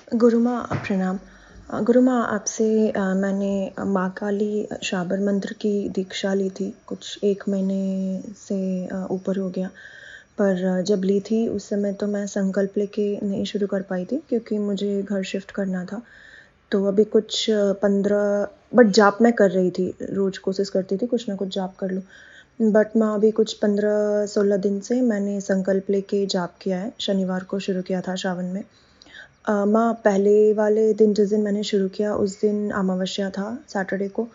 गुरु माँ प्रणाम। गुरु माँ आपसे मैंने माँ काली शाबर मंत्र की दीक्षा ली थी, कुछ 1 महीने से ऊपर हो गया। पर जब ली थी उस समय तो मैं संकल्प लेके नहीं शुरू कर पाई थी क्योंकि मुझे घर शिफ्ट करना था। तो अभी कुछ 15 बट जाप मैं कर रही थी, रोज़ कोशिश करती थी कुछ ना कुछ जाप कर लूँ। बट मैं अभी कुछ 15-16 दिन से मैंने संकल्प लेके जाप किया है, शनिवार को शुरू किया था श्रावण में। माँ पहले वाले दिन जिस दिन मैंने शुरू किया उस दिन अमावस्या था सैटरडे को,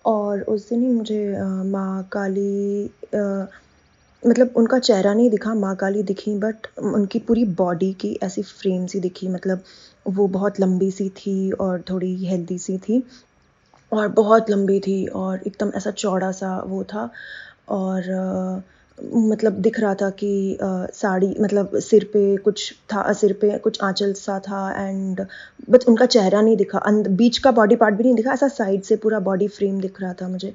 और उस दिन ही मुझे माँ काली मतलब उनका चेहरा नहीं दिखा, माँ काली दिखी बट उनकी पूरी बॉडी की ऐसी फ्रेम सी दिखी, मतलब वो बहुत लंबी सी थी और थोड़ी हेल्दी सी थी और बहुत लंबी थी और एकदम ऐसा चौड़ा सा वो था। और मतलब दिख रहा था कि साड़ी मतलब सिर पे कुछ था, सिर पे कुछ आँचल सा था एंड बट उनका चेहरा नहीं दिखा, बीच का बॉडी पार्ट भी नहीं दिखा, ऐसा साइड से पूरा बॉडी फ्रेम दिख रहा था मुझे।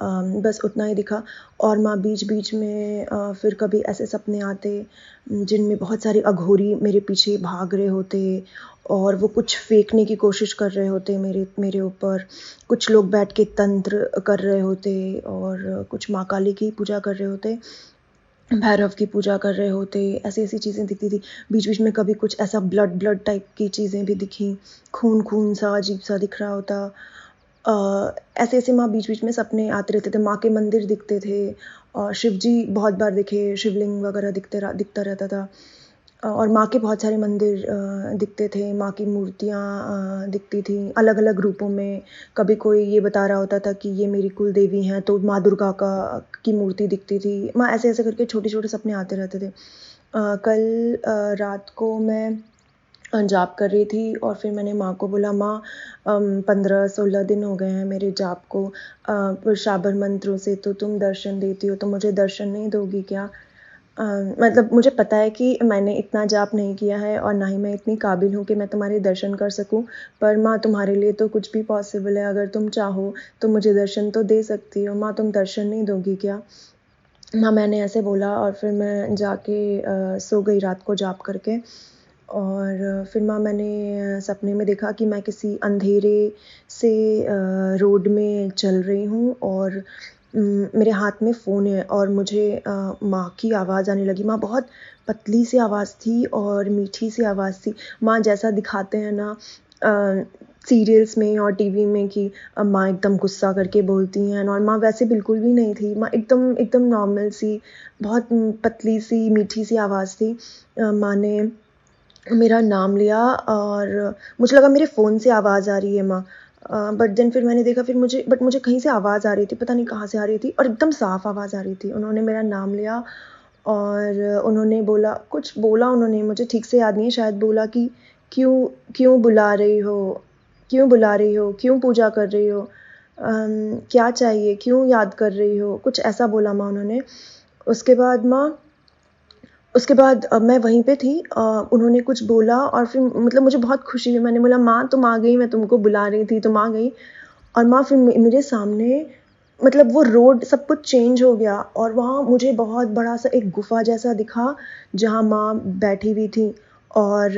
बस उतना ही दिखा। और माँ बीच-बीच में फिर कभी ऐसे सपने आते जिनमें बहुत सारे अघोरी मेरे पीछे भाग रहे होते और वो कुछ फेंकने की कोशिश कर रहे होते मेरे मेरे ऊपर। कुछ लोग बैठ के तंत्र कर रहे होते और कुछ माँ काली की पूजा कर रहे होते, भैरव की पूजा कर रहे होते, ऐसी-ऐसी चीज़ें दिखती थी। बीच-बीच में कभी कुछ ऐसा ब्लड टाइप की चीज़ें भी दिखीं, खून-खून सा अजीब-सा दिख रहा होता। ऐसे-ऐसे माँ बीच-बीच में सपने आते रहते थे, माँ के मंदिर दिखते थे और शिव जी बहुत बार दिखे, शिवलिंग वगैरह दिखता रहता था। और माँ के बहुत सारे मंदिर दिखते थे, माँ की मूर्तियाँ दिखती थीं अलग-अलग रूपों में। कभी कोई ये बता रहा होता था कि ये मेरी कुल देवी हैं, तो माँ दुर्गा की मूर्ति दिखती थी। माँ ऐसे-ऐसे करके छोटे-छोटे सपने आते रहते थे। कल रात को मैं जाप कर रही थी और फिर मैंने माँ को बोला, माँ 15-16 दिन हो गए हैं मेरे जाप को, शाबर मंत्रों से तो तुम दर्शन देती हो, तो मुझे दर्शन नहीं दोगी क्या? मतलब मुझे पता है कि मैंने इतना जाप नहीं किया है और ना ही मैं इतनी काबिल हूँ कि मैं तुम्हारे दर्शन कर सकूँ, पर माँ तुम्हारे लिए तो कुछ भी पॉसिबल है, अगर तुम चाहो तो मुझे दर्शन तो दे सकती हो, माँ तुम दर्शन नहीं दोगी क्या? माँ मैंने ऐसे बोला और फिर मैं जाके सो गई रात को जाप करके। और फिर माँ मैंने सपने में देखा कि मैं किसी अंधेरे से रोड में चल रही हूँ और मेरे हाथ में फ़ोन है और मुझे माँ की आवाज़ आने लगी। माँ बहुत पतली सी आवाज़ थी और मीठी सी आवाज़ थी। माँ जैसा दिखाते हैं ना सीरियल्स में और टीवी में कि माँ एकदम गुस्सा करके बोलती हैं, और माँ वैसे बिल्कुल भी नहीं थी। माँ एकदम एकदम नॉर्मल सी, बहुत पतली सी, मीठी सी आवाज़ थी। माँ ने मेरा नाम लिया और मुझे लगा मेरे फ़ोन से आवाज़ आ रही है माँ। बट देन फिर मैंने देखा, फिर मुझे कहीं से आवाज़ आ रही थी, पता नहीं कहाँ से आ रही थी और एकदम साफ़ आवाज़ आ रही थी। उन्होंने मेरा नाम लिया और उन्होंने बोला, कुछ बोला उन्होंने, मुझे ठीक से याद नहीं है, शायद बोला कि क्यों क्यों बुला रही हो? क्यों बुला रही हो? क्यों पूजा कर रही हो? क्या चाहिए? क्यों याद कर रही हो? कुछ ऐसा बोला माँ उन्होंने। उसके बाद माँ उसके बाद मैं वहीं पे थी, उन्होंने कुछ बोला और फिर मतलब मुझे बहुत खुशी हुई। मैंने बोला, माँ तुम आ गई, मैं तुमको बुला रही थी, तुम आ गई। और माँ फिर मेरे सामने, मतलब वो रोड सब कुछ चेंज हो गया और वहाँ मुझे बहुत बड़ा-सा एक गुफ़ा जैसा दिखा, जहाँ माँ बैठी हुई थी। और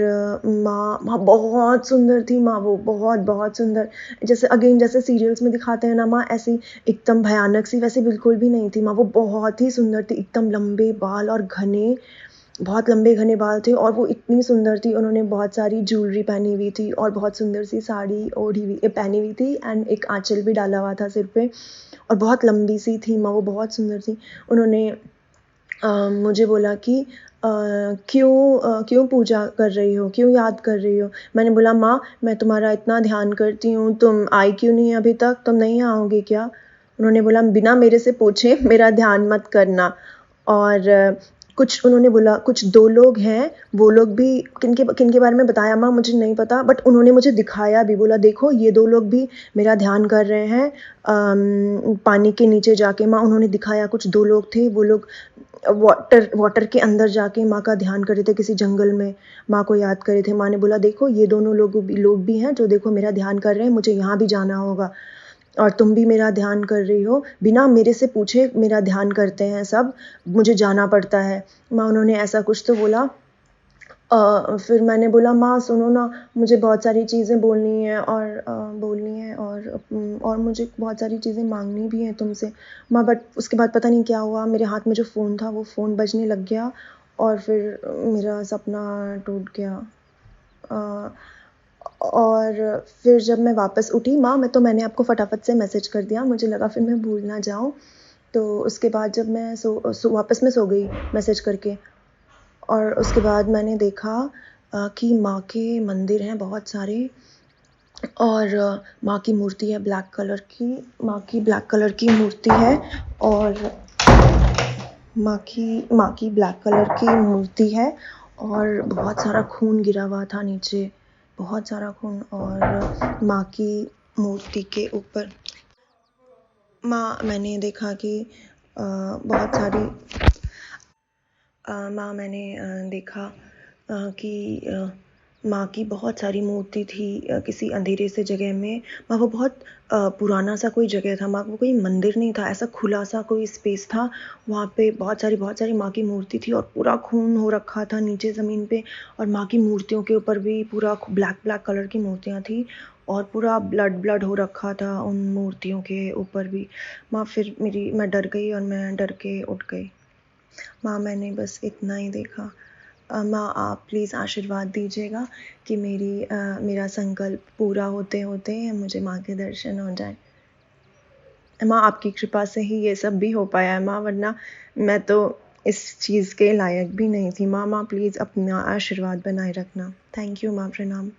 माँ माँ बहुत सुंदर थी माँ, वो बहुत सुंदर। जैसे सीरियल्स में दिखाते हैं ना माँ, ऐसी एकदम भयानक सी, वैसे बिल्कुल भी नहीं थी माँ, वो बहुत ही सुंदर थी। एकदम लंबे बाल और घने, बहुत लंबे घने बाल थे और वो इतनी सुंदर थी। उन्होंने बहुत सारी ज्वेलरी पहनी हुई थी और बहुत सुंदर सी साड़ी पहनी हुई थी एंड एक आँचल भी डाला हुआ था सिर पे, और बहुत लंबी सी थी माँ, वो बहुत सुंदर थी। उन्होंने मुझे बोला कि क्यों पूजा कर रही हो? क्यों याद कर रही हो? मैंने बोला, माँ मैं तुम्हारा इतना ध्यान करती हूँ, तुम आई क्यों नहीं अभी तक? तुम नहीं आओगी क्या? उन्होंने बोला, बिना मेरे से पूछे मेरा ध्यान मत करना। और कुछ उन्होंने बोला, कुछ 2 लोग हैं, वो लोग भी, किनके बारे में बताया माँ मुझे नहीं पता, बट उन्होंने मुझे दिखाया भी, बोला देखो ये 2 लोग भी मेरा ध्यान कर रहे हैं पानी के नीचे जाके। माँ उन्होंने दिखाया, कुछ 2 लोग थे, वो लोग वाटर के अंदर जाके माँ का ध्यान कर रहे थे, किसी जंगल में माँ को याद कर रहे थे। माँ ने बोला, देखो ये दोनों लोग भी हैं जो देखो मेरा ध्यान कर रहे हैं, मुझे यहाँ भी जाना होगा और तुम भी मेरा ध्यान कर रही हो, बिना मेरे से पूछे मेरा ध्यान करते हैं सब, मुझे जाना पड़ता है। माँ उन्होंने ऐसा कुछ तो बोला फिर मैंने बोला माँ सुनो ना, मुझे बहुत सारी चीज़ें बोलनी है और मुझे बहुत सारी चीज़ें माँगनी भी हैं तुमसे। माँ बट उसके बाद पता नहीं क्या हुआ, मेरे हाथ में जो फ़ोन था वो फ़ोन बजने लग गया और फिर मेरा सपना टूट गया। अ, और फिर जब मैं वापस उठी माँ मैंने आपको फटाफट से मैसेज कर दिया, मुझे लगा फिर मैं भूल ना जाऊँ। तो उसके बाद जब मैं वापस मैं सो गई मैसेज करके। और उसके बाद मैंने देखा कि माँ के मंदिर हैं बहुत सारे और माँ की मूर्ति है ब्लैक कलर की, माँ की ब्लैक कलर की मूर्ति है और माँ की ब्लैक कलर की मूर्ति है और बहुत सारा खून गिरा हुआ था नीचे, बहुत सारा खून। और माँ की मूर्ति के ऊपर मैंने देखा कि बहुत सारी माँ मैंने देखा कि माँ की बहुत सारी मूर्ति थी किसी अंधेरे से जगह में। माँ वो बहुत पुराना सा कोई जगह था, माँ वो कोई मंदिर नहीं था, ऐसा खुला सा कोई स्पेस था। वहाँ पे बहुत सारी माँ की मूर्ति थी और पूरा खून हो रखा था नीचे ज़मीन पे। और माँ की मूर्तियों के ऊपर भी पूरा ब्लैक ब्लैक कलर की मूर्तियाँ थी और पूरा ब्लड ब्लड हो रखा था उन मूर्तियों के ऊपर भी। फिर मैं डर गई और मैं डर के उठ गई। मैंने बस इतना ही देखा। आप प्लीज़ आशीर्वाद दीजिएगा कि मेरा संकल्प पूरा होते होते मुझे माँ के दर्शन हो जाए। आपकी कृपा से ही ये सब भी हो पाया है वरना मैं तो इस चीज़ के लायक भी नहीं थी। प्लीज़ अपना आशीर्वाद बनाए रखना। थैंक यू प्रणाम।